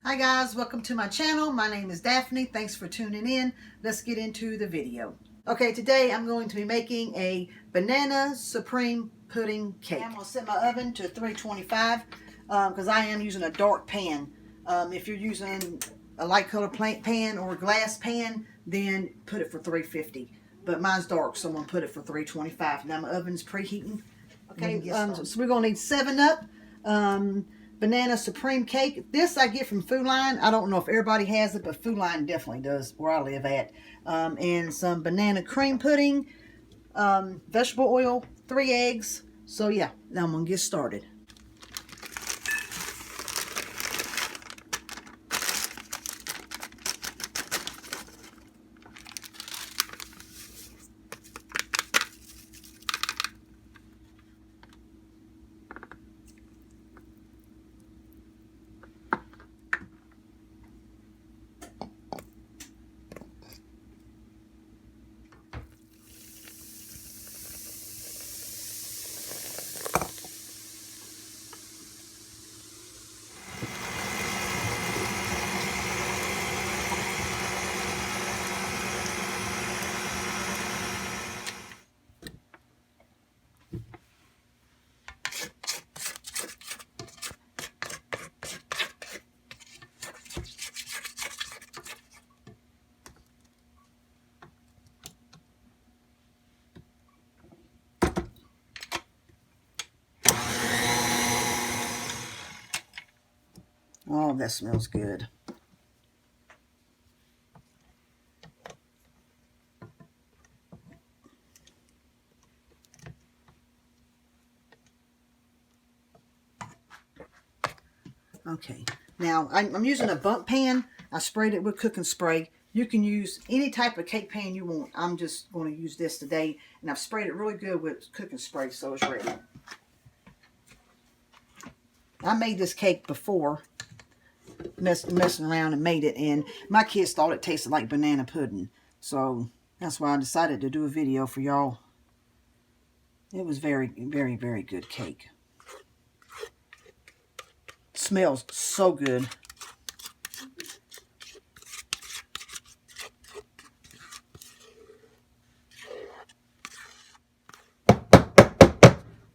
Hi guys, welcome to my channel. My name is Daphne. Thanks for tuning in. Let's get into the video. Okay, today I'm going to be making a banana supreme pudding cake. I'm going to set my oven to 325 because I am using a dark pan. If you're using a light colored pan or a glass pan, then put it for 350. But mine's dark, so I'm going to put it for 325. Now my oven's preheating. Okay, so we're going to need 7-Up. Banana supreme cake. This I get from Food Line. I don't know if everybody has it, but Food Line definitely does where I live at. And some banana cream pudding, vegetable oil, 3 eggs. So yeah, now I'm gonna get started. Oh, that smells good. Okay, now I'm using a bundt pan. I sprayed it with cooking spray. You can use any type of cake pan you want. I'm just going to use this today, and I've sprayed it really good with cooking spray, so it's ready. I made this cake before, messing around and made it, and my kids thought it tasted like banana pudding, so that's why I decided to do a video for y'all. It was very, very, very good cake. Smells so good.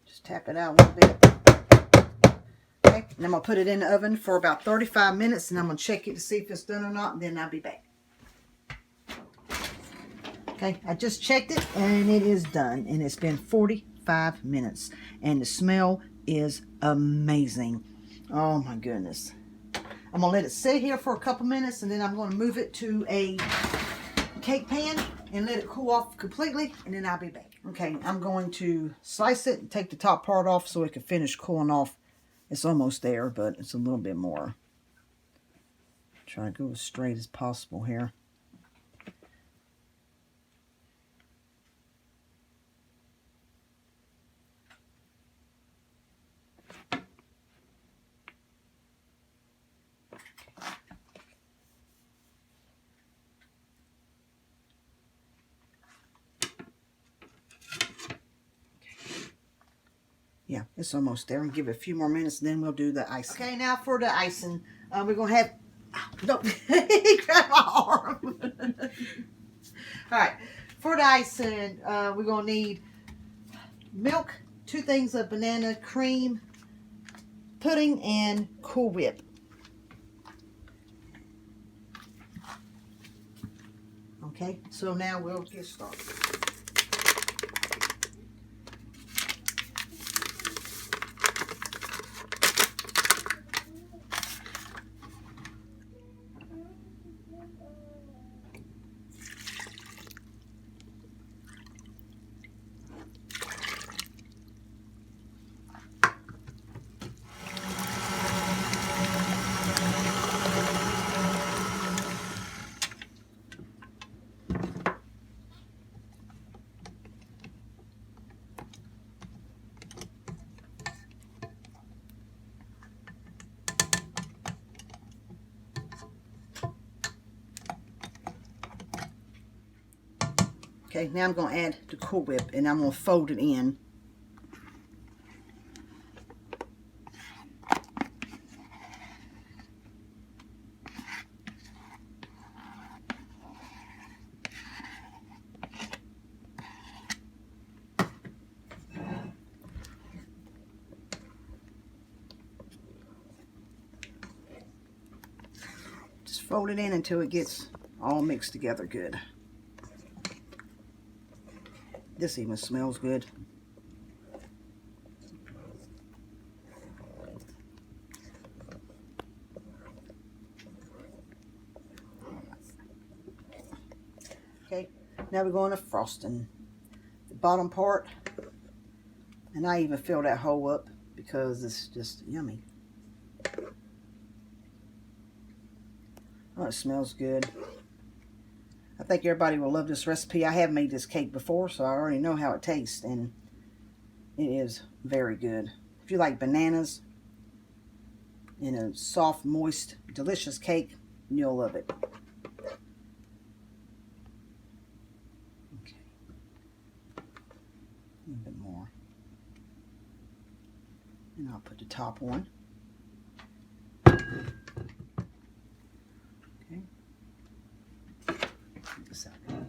Just tap it out a little bit. Okay, and I'm going to put it in the oven for about 35 minutes, and I'm going to check it to see if it's done or not, and then I'll be back. Okay, I just checked it, and it is done, and it's been 45 minutes, and the smell is amazing. Oh my goodness. I'm going to let it sit here for a couple minutes, and then I'm going to move it to a cake pan and let it cool off completely, and then I'll be back. Okay, I'm going to slice it and take the top part off so it can finish cooling off. It's almost there, but it's a little bit more. Try to go as straight as possible here. Yeah, it's almost there. And give it a few more minutes, and then we'll do the icing. Okay, now for the icing, we're going to have... Don't grab my arm. All right, for the icing, we're going to need milk, 2 things of banana cream, pudding, and Cool Whip. Okay, so now we'll get started. Okay, now I'm going to add the Cool Whip, and I'm going to fold it in. fold it in until it gets all mixed together good. This even smells good. Okay, now we're going to frosting. The bottom part, and I even fill that hole up because it's just yummy. Oh, it smells good. I think everybody will love this recipe. I have made this cake before, so I already know how it tastes, and it is very good. If you like bananas in a soft, moist, delicious cake, you'll love it. Okay. A little bit more. And I'll put the top on. Okay. Get this out here.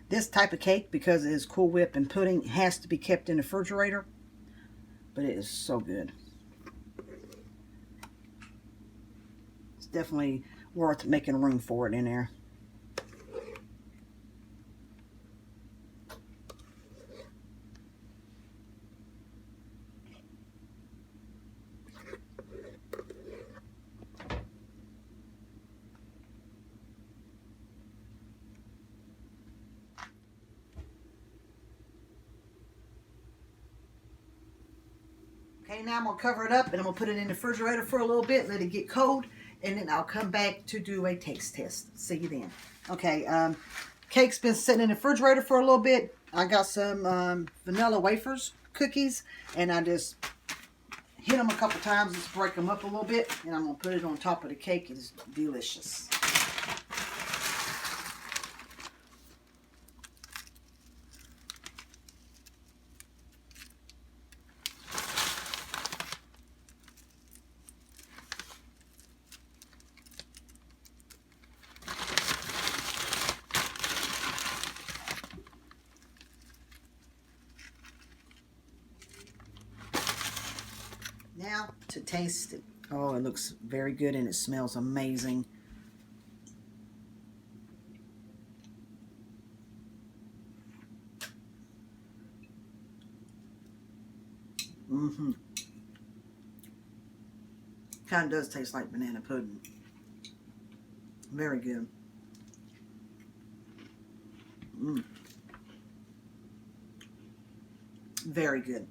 This type of cake, because it is Cool Whip and pudding, has to be kept in the refrigerator, but it is so good. It's definitely worth making room for it in there. Okay, now I'm going to cover it up and I'm going to put it in the refrigerator for a little bit, let it get cold, and then I'll come back to do a taste test. See you then. Okay, cake's been sitting in the refrigerator for a little bit. I got some vanilla wafers, cookies, and I just hit them a couple times, just break them up a little bit, and I'm going to put it on top of the cake. It's delicious. Now to taste it. Oh, it looks very good and it smells amazing. Kind of does taste like banana pudding. Very good. Very good.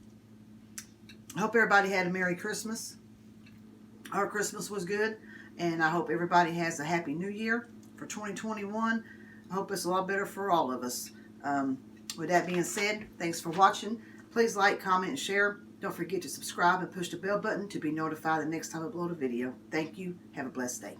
I hope everybody had a Merry Christmas. Our Christmas was good, and I hope everybody has a Happy New Year for 2021. I hope it's a lot better for all of us. With that being said, thanks for watching. Please like, comment, and share. Don't forget to subscribe and push the bell button to be notified the next time I upload a video. Thank you. Have a blessed day.